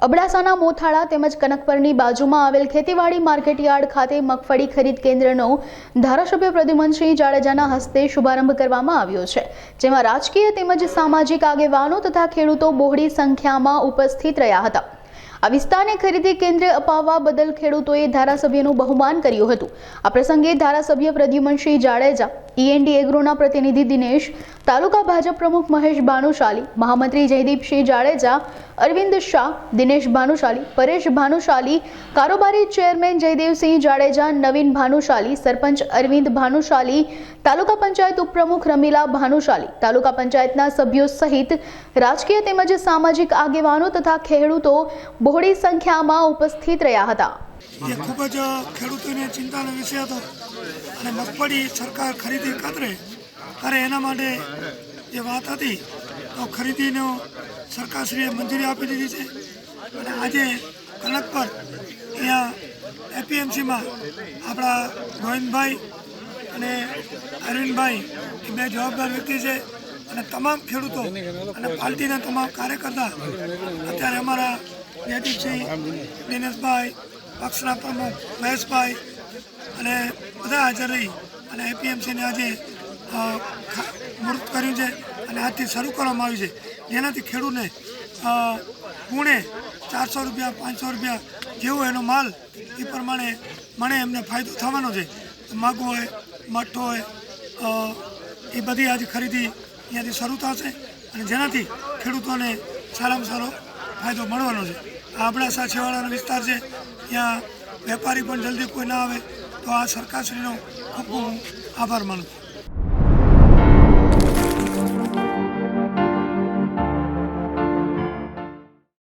અબડાસાના મોથાળા તેમજ કનકપરની બાજુમાં આવેલ ખેતીવાડી માર્કેટયાર્ડ ખાતે મગફળી ખરીદ કેન્દ્રનો ધારાસભ્ય પ્રદ્યુમનસિંહ જાડેજાના હસ્તે શુભારંભ કરવામાં આવ્યો છે, જેમાં રાજકીય તેમજ સામાજિક આગેવાનો તથા ખેડૂતો બહોળી સંખ્યામાં ઉપસ્થિત રહ્યા હતા। આ વિસ્તારને ખરીદી કેન્દ્ર અપાવવા બદલ ખેડૂતોએ ધારાસભ્યનું બહુમાન કર્યું હતું। આ પ્રસંગે ધારાસભ્ય પ્રદ્યુમનસિંહ જાડેજા, ઈએનડી એગ્રોના પ્રતિનિધિ દિનેશ, તાલુકા ભાજપ પ્રમુખ મહેશ ભાનુશાલી, મહામંત્રી જયદીપસિંહ જાડેજા, અરવિંદ શાહ, દિનેશ ભાનુશાલી, પરેશ ભાનુશાલી, કારોબારી ચેરમેન જયદેવસિંહ જાડેજા, નવીન ભાનુશાલી, સરપંચ અરવિંદ ભાનુશાલી, તાલુકા પંચાયત ઉપપ્રમુખ રમીલા ભાનુશાલી, તાલુકા પંચાયતના સભ્યો સહિત રાજકીય તેમજ સામાજિક આગેવાનો તથા ખેડૂતો બહોળી સંખ્યામાં ઉપસ્થિત રહ્યા હતા। ये खूब ज खेडूतोने चिंतानो विषय हतो અને મગફળી સરકાર ખરીદી કરે એના માટે જે વાત હતી તો ખરીદીનો સરકારશ્રીએ મંજૂરી આપી દીધી છે અને આજે કનક પર અહીંયા એપીએમસીમાં આપણા ગોવિંદભાઈ અને અરવિંદભાઈ એ બે જવાબદાર વ્યક્તિ છે અને તમામ ખેડૂતો અને પાર્ટીના તમામ કાર્યકર્તા અત્યારે અમારા જયદીપસિંહ, દિનેશભાઈ, પક્ષના પ્રમુખ મહેશભાઈ અને બધા હાજર રહી અને એપીએમસીને આજે મૂર્ત કર્યું છે અને આજથી શરૂ કરવામાં આવ્યું છે, જેનાથી ખેડૂતને ગુણે 400 રૂપિયા 500 રૂપિયા જેવો એનો માલ એ પ્રમાણે મને એમને ફાયદો થવાનો છે। મગ હોય, મઠ હોય, એ બધી આજે ખરીદી અહીંયાથી શરૂ થશે અને જેનાથી ખેડૂતોને સારામાં સારો ફાયદો મળવાનો છે। આ અબડાસા છેવાડાનો વિસ્તાર છે, ત્યાં વેપારી પણ જલ્દી કોઈ ના આવે તો આ સરકારશ્રીનો ખૂબ ખૂબ આભાર માનું।